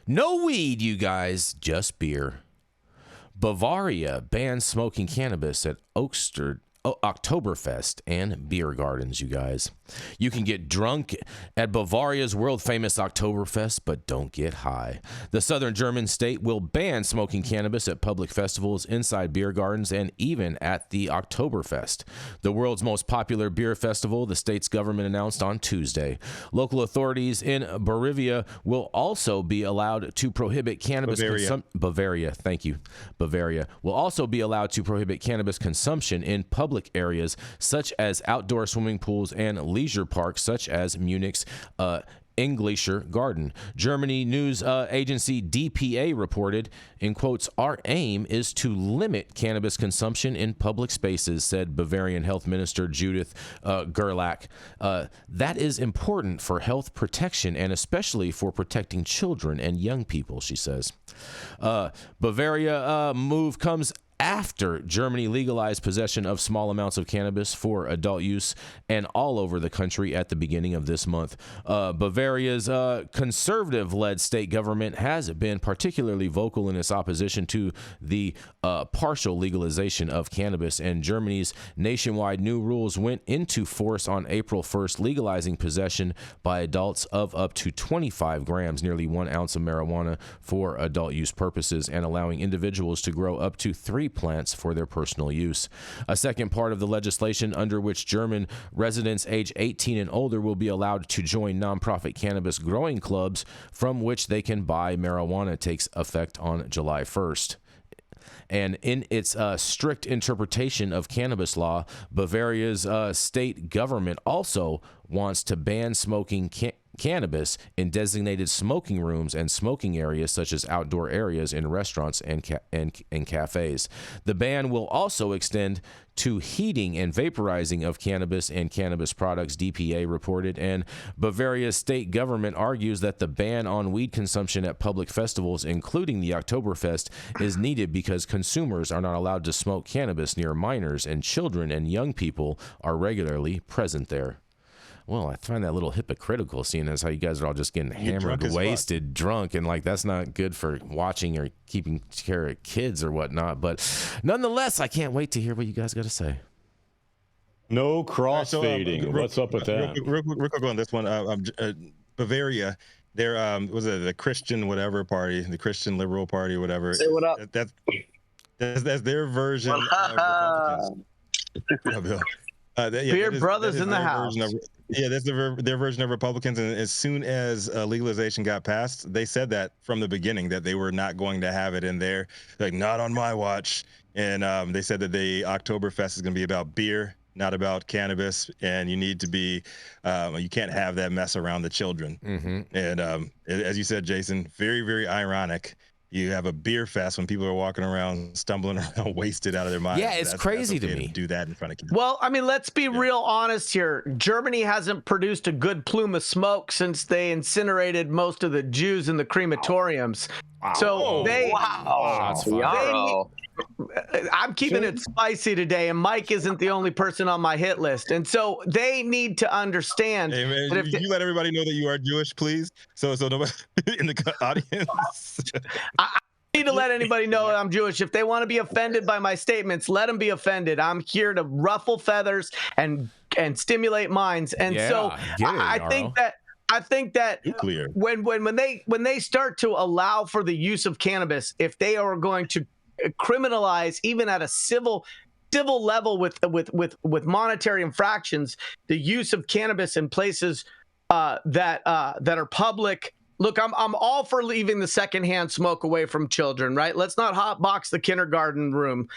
No weed, you guys, just beer. Bavaria bans smoking cannabis at Oktoberfest and beer gardens, you guys. You can get drunk at Bavaria's world-famous Oktoberfest, but don't get high. The southern German state will ban smoking cannabis at public festivals, inside beer gardens, and even at the Oktoberfest, the world's most popular beer festival, the state's government announced on Tuesday. Local authorities in Bavaria will also be allowed to prohibit cannabis Bavaria will also be allowed to prohibit cannabis consumption in public areas such as outdoor swimming pools and leisure parks such as Munich's Englischer Garden. Germany news agency DPA reported, in quotes, "Our aim is to limit cannabis consumption in public spaces," said Bavarian Health Minister Judith Gerlach. That is important for health protection and especially for protecting children and young people, she says. Bavaria move comes after Germany legalized possession of small amounts of cannabis for adult use and all over the country at the beginning of this month. Bavaria's conservative-led state government has been particularly vocal in its opposition to the partial legalization of cannabis, and Germany's nationwide new rules went into force on April 1st, legalizing possession by adults of up to 25 grams, nearly 1 ounce of marijuana for adult use purposes, and allowing individuals to grow up to 3 plants for their personal use. A second part of the legislation under which German residents age 18 and older will be allowed to join nonprofit cannabis growing clubs from which they can buy marijuana takes effect on July 1st. And in its strict interpretation of cannabis law, Bavaria's state government also wants to ban smoking cannabis in designated smoking rooms and smoking areas such as outdoor areas in restaurants and cafes. The ban will also extend to heating and vaporizing of cannabis and cannabis products, DPA reported, and Bavaria's state government argues that the ban on weed consumption at public festivals, including the Oktoberfest, is needed because consumers are not allowed to smoke cannabis near minors, and children and young people are regularly present there. Well, I find that a little hypocritical, seeing as how you guys are all just getting hammered, wasted, drunk, and like that's not good for watching or keeping care of kids or whatnot. But nonetheless, I can't wait to hear what you guys got to say. No crossfading. What's up with that? Real quick on this one. Bavaria, there was it the Christian whatever party, the Christian Liberal Party, whatever. Say what up. That's their version of Republicans. Beer brothers in the house. That's their version of Republicans. And as soon as legalization got passed, they said that from the beginning that they were not going to have it in there, like not on my watch. And they said that the Oktoberfest is going to be about beer, not about cannabis, and you need to be, you can't have that mess around the children. Mm-hmm. And as you said, Jason, very, very ironic. You have a beer fest when people are walking around, stumbling around, wasted out of their minds. Yeah, it's crazy to me. Do that in front of kids. Well, I mean, let's be real honest here. Germany hasn't produced a good plume of smoke since they incinerated most of the Jews in the crematoriums. Wow. So I'm keeping it spicy today, and Mike isn't the only person on my hit list. And so they need to understand. Hey, man, that you let everybody know that you are Jewish, please. So nobody in the audience. I need to let anybody know I'm Jewish. If they want to be offended by my statements, let them be offended. I'm here to ruffle feathers and stimulate minds. And I think that when they start to allow for the use of cannabis, if they are going to criminalize even at a civil level with monetary infractions the use of cannabis in places that are public. Look, I'm all for leaving the secondhand smoke away from children, right? Let's not hotbox the kindergarten room.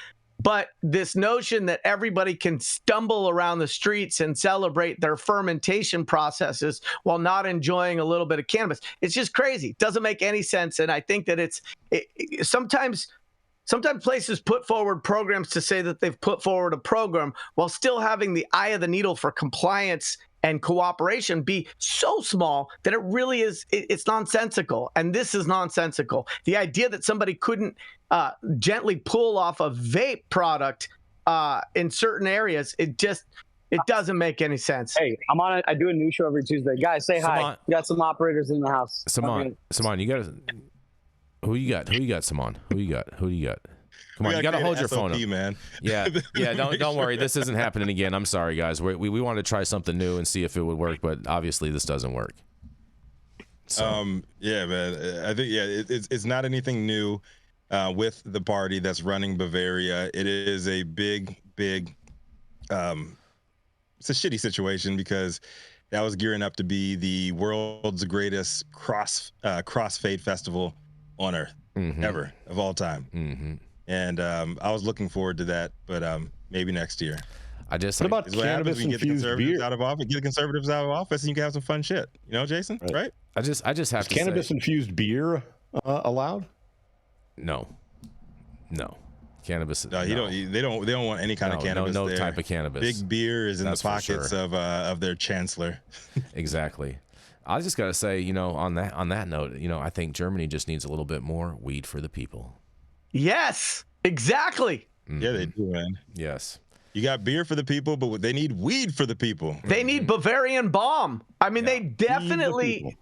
But this notion that everybody can stumble around the streets and celebrate their fermentation processes while not enjoying a little bit of cannabis, it's just crazy. It doesn't make any sense. And I think that sometimes places put forward programs to say that they've put forward a program while still having the eye of the needle for compliance and cooperation be so small that it really is, it's nonsensical. And this is nonsensical. The idea that somebody couldn't gently pull off a vape product in certain areas, it doesn't make any sense. Hey, I'm on it. I do a new show every Tuesday. Guys, say hi. We got some operators in the house. Simon, you got to Who you got? Who you got, Simon? Who you got? Who do you got? Come on, you gotta hold your phone up, man. Yeah. Don't worry. This isn't happening again. I'm sorry, guys. We wanted to try something new and see if it would work, but obviously this doesn't work. So. Yeah, man. I think it's not anything new with the party that's running Bavaria. It is a big. It's a shitty situation because that was gearing up to be the world's greatest crossfade festival on earth ever of all time. And I was looking forward to that, but maybe next year. What about cannabis infused beer? Get the conservatives out of office, and you can have some fun shit. You know, Jason, right? I just have to say, cannabis infused beer allowed? No. Cannabis. No, they don't want any kind of cannabis. No there. type of cannabis. Big beer is in the pockets of their chancellor. Exactly. I just gotta say, on that note, I think Germany just needs a little bit more weed for the people. Yes, exactly. Yeah, they do, man. Yes. You got beer for the people, but they need weed for the people. They need Bavarian bomb. I mean, they definitely.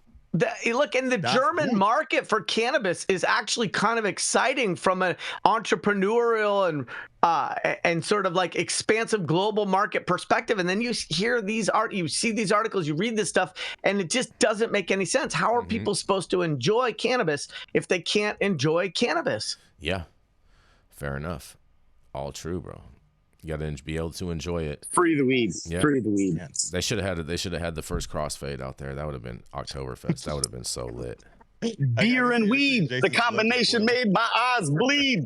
Look, and the German market for cannabis is actually kind of exciting from an entrepreneurial and sort of like expansive global market perspective. And then you hear you see these articles, you read this stuff, and it just doesn't make any sense. How are people supposed to enjoy cannabis if they can't enjoy cannabis? Yeah, fair enough. All true, bro. You got to be able to enjoy it. Free the weed. Yeah. Free the weed. Yes. They should have had the first crossfade out there. That would have been Oktoberfest. That would have been so lit. Beer and weed, the combination made my eyes bleed.